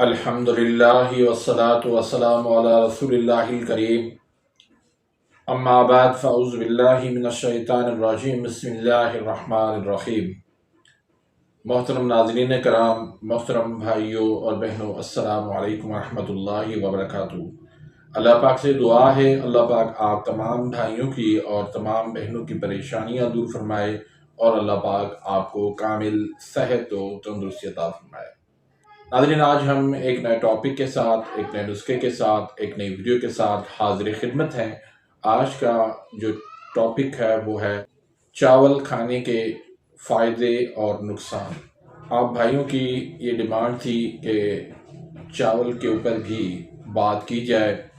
अल्हम्दुलिल्लाहि वस्सलातु वस्सलामु अला रसूलिल्लाहिल करीम। अम्मा बाद फ़अऊज़ु बिल्लाहि मिनश शैतानिर रजीम। बिस्मिल्लाहिर रहमानिर रहीम। मोहतरम नाज़रीन कराम, मोहतरम भाइयों और बहनों, अस्सलामु अलैकुम वरहमतुल्लाहि वबरकातुहू। अल्लाह पाक से दुआ है, अल्लाह पाक आप तमाम भाइयों की और तमाम बहनों की परेशानियां दूर फरमाए और अल्लाह पाक आपको कामिल सेहत और तंदुरुस्ती अता फरमाए। नाज़रीन, आज हम एक नए टॉपिक के साथ, एक नए नुस्खे के साथ, एक नई वीडियो के साथ हाजिर खिदमत हैं। आज का जो टॉपिक है वो है चावल खाने के फ़ायदे और नुकसान। आप भाइयों की ये डिमांड थी कि चावल के ऊपर भी बात की जाए,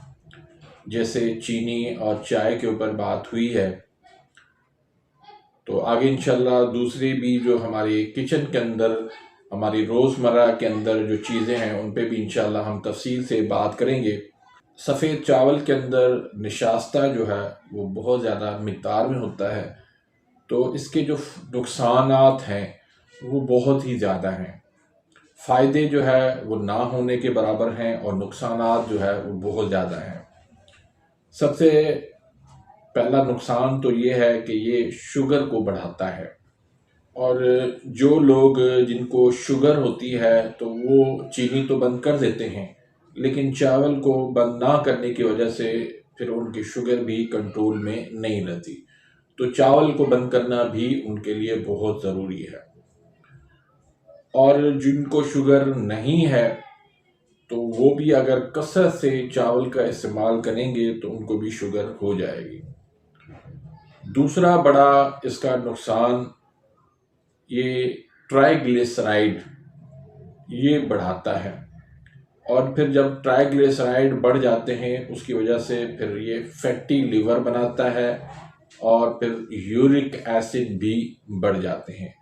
जैसे चीनी और चाय के ऊपर बात हुई है। तो आगे इंशाल्लाह दूसरी भी जो हमारी किचन के अंदर, हमारी रोज़मर्रा के अंदर जो चीज़ें हैं उन पे भी इंशाल्लाह हम तफसील से बात करेंगे। सफ़ेद चावल के अंदर निशास्ता जो है वो बहुत ज़्यादा मिक़दार में होता है, तो इसके जो नुकसानात हैं वो बहुत ही ज़्यादा हैं। फ़ायदे जो है वो ना होने के बराबर हैं और नुकसानात जो है वो बहुत ज़्यादा हैं। सबसे पहला नुकसान तो ये है कि ये शुगर को बढ़ाता है, और जो लोग जिनको शुगर होती है तो वो चीनी तो बंद कर देते हैं, लेकिन चावल को बंद ना करने की वजह से फिर उनकी शुगर भी कंट्रोल में नहीं रहती। तो चावल को बंद करना भी उनके लिए बहुत ज़रूरी है। और जिनको शुगर नहीं है तो वो भी अगर कसरत से चावल का इस्तेमाल करेंगे तो उनको भी शुगर हो जाएगी। दूसरा बड़ा इसका नुकसान ये ट्राइग्लिसराइड ये बढ़ाता है, और फिर जब ट्राइग्लिसराइड बढ़ जाते हैं उसकी वजह से फिर ये फैटी लिवर बनाता है और फिर यूरिक एसिड भी बढ़ जाते हैं।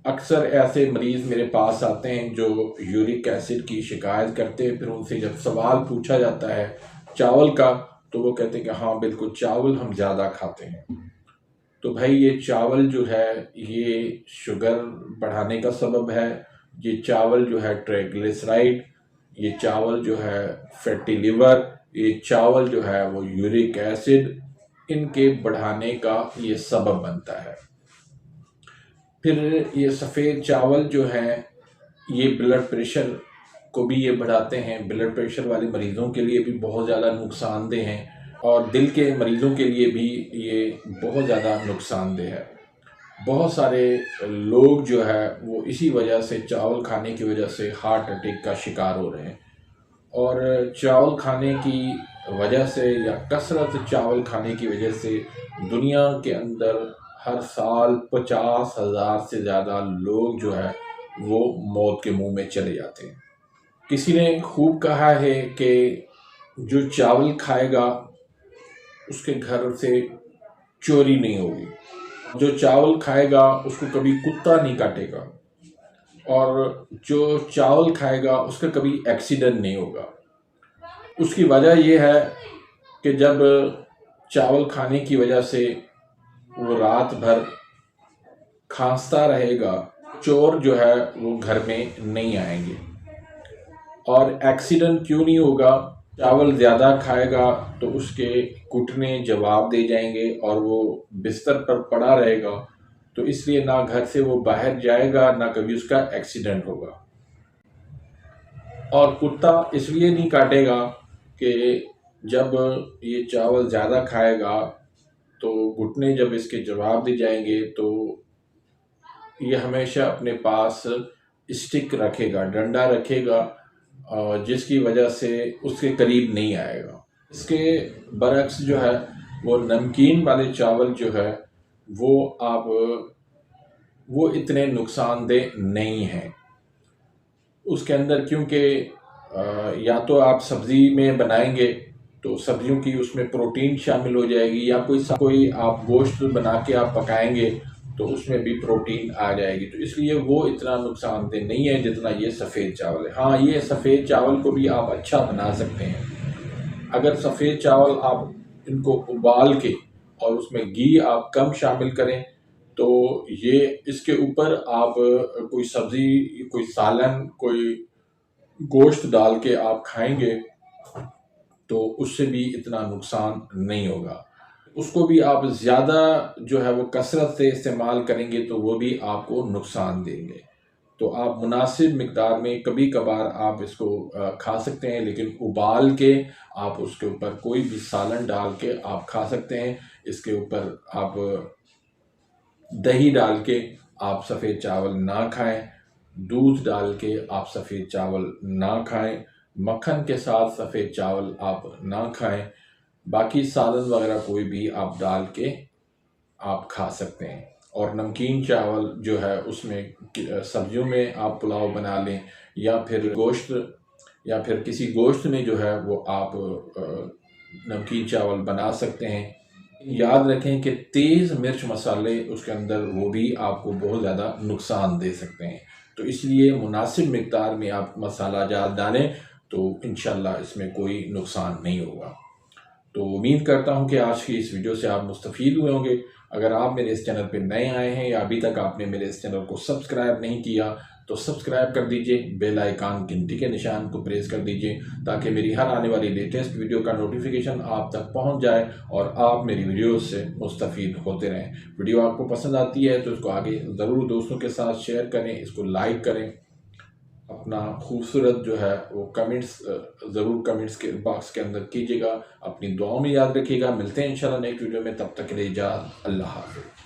अक्सर ऐसे मरीज़ मेरे पास आते हैं जो यूरिक एसिड की शिकायत करते हैं, फिर उनसे जब सवाल पूछा जाता है चावल का तो वो कहते हैं कि हाँ बिल्कुल, चावल हम ज़्यादा खाते हैं। तो भाई ये चावल जो है ये शुगर बढ़ाने का सबब है, ये चावल जो है ट्राइग्लिसराइड, ये चावल जो है फैटी लिवर, ये चावल जो है वो यूरिक एसिड, इनके बढ़ाने का ये सबब बनता है। फिर ये सफ़ेद चावल जो है ये ब्लड प्रेशर को भी ये बढ़ाते हैं। ब्लड प्रेशर वाले मरीज़ों के लिए भी बहुत ज़्यादा नुकसानदेह हैं, और दिल के मरीज़ों के लिए भी ये बहुत ज़्यादा नुकसानदेह है। बहुत सारे लोग जो है वो इसी वजह से, चावल खाने की वजह से हार्ट अटैक का शिकार हो रहे हैं। और चावल खाने की वजह से या कसरत चावल खाने की वजह से दुनिया के अंदर हर साल 50,000 से ज़्यादा लोग जो है वो मौत के मुंह में चले जाते हैं। किसी ने खूब कहा है कि जो चावल खाएगा उसके घर से चोरी नहीं होगी, जो चावल खाएगा उसको कभी कुत्ता नहीं काटेगा, और जो चावल खाएगा उसका कभी एक्सीडेंट नहीं होगा। उसकी वजह यह है कि जब चावल खाने की वजह से वो रात भर खांसता रहेगा, चोर जो है वो घर में नहीं आएंगे। और एक्सीडेंट क्यों नहीं होगा? चावल ज़्यादा खाएगा तो उसके घुटने जवाब दे जाएंगे और वो बिस्तर पर पड़ा रहेगा, तो इसलिए ना घर से वो बाहर जाएगा, ना कभी उसका एक्सीडेंट होगा। और कुत्ता इसलिए नहीं काटेगा कि जब ये चावल ज़्यादा खाएगा तो घुटने जब इसके जवाब दे जाएंगे तो ये हमेशा अपने पास स्टिक रखेगा, डंडा रखेगा, जिसकी वजह से उसके करीब नहीं आएगा। इसके बरक्स जो है वो नमकीन वाले चावल जो है वो इतने नुकसानदेह नहीं हैं उसके अंदर, क्योंकि या तो आप सब्ज़ी में बनाएंगे तो सब्जियों की उसमें प्रोटीन शामिल हो जाएगी, या कोई आप गोश्त बना के आप पकाएंगे तो उसमें भी प्रोटीन आ जाएगी। तो इसलिए वो इतना नुकसानदेह नहीं है जितना ये सफ़ेद चावल है। हाँ, ये सफ़ेद चावल को भी आप अच्छा बना सकते हैं। अगर सफ़ेद चावल आप इनको उबाल के और उसमें घी आप कम शामिल करें तो ये इसके ऊपर आप कोई सब्ज़ी, कोई सालन, कोई गोश्त डाल के आप खाएंगे तो उससे भी इतना नुकसान नहीं होगा। उसको भी आप ज़्यादा जो है वो कसरत से इस्तेमाल करेंगे तो वो भी आपको नुकसान देंगे। तो आप मुनासिब मिकदार में कभी कभार आप इसको खा सकते हैं, लेकिन उबाल के आप उसके ऊपर कोई भी सालन डाल के आप खा सकते हैं। इसके ऊपर आप दही डाल के आप सफ़ेद चावल ना खाएं, दूध डाल के आप सफ़ेद चावल ना खाएं, मक्खन के साथ सफ़ेद चावल आप ना खाएं। बाकी सालन वगैरह कोई भी आप डाल के आप खा सकते हैं। और नमकीन चावल जो है उसमें सब्जियों में आप पुलाव बना लें, या फिर गोश्त या फिर किसी गोश्त में जो है वो आप नमकीन चावल बना सकते हैं। याद रखें कि तेज़ मिर्च मसाले उसके अंदर वो भी आपको बहुत ज़्यादा नुकसान दे सकते हैं। तो इसलिए मुनासिब मिकदार में आप मसाला जात डालें तो इंशाल्लाह इसमें कोई नुकसान नहीं होगा। तो उम्मीद करता हूं कि आज की इस वीडियो से आप मुस्तफ़ीद हुए होंगे। अगर आप मेरे इस चैनल पर नए आए हैं या अभी तक आपने मेरे इस चैनल को सब्सक्राइब नहीं किया तो सब्सक्राइब कर दीजिए, बेल आइकन घंटी के निशान को प्रेस कर दीजिए ताकि मेरी हर आने वाली लेटेस्ट वीडियो का नोटिफिकेशन आप तक पहुंच जाए और आप मेरी वीडियो से मुस्तफ़ीद होते रहें। वीडियो आपको पसंद आती है तो इसको आगे ज़रूर दोस्तों के साथ शेयर करें, इसको लाइक करें। अपना खूबसूरत जो है वो कमेंट्स ज़रूर कमेंट्स के बॉक्स के अंदर कीजिएगा। अपनी दुआओं में याद रखिएगा। मिलते हैं इंशाल्लाह नेक्स्ट वीडियो में, तब तक के लिए इजाज़त। अल्लाह हाफ़िज़।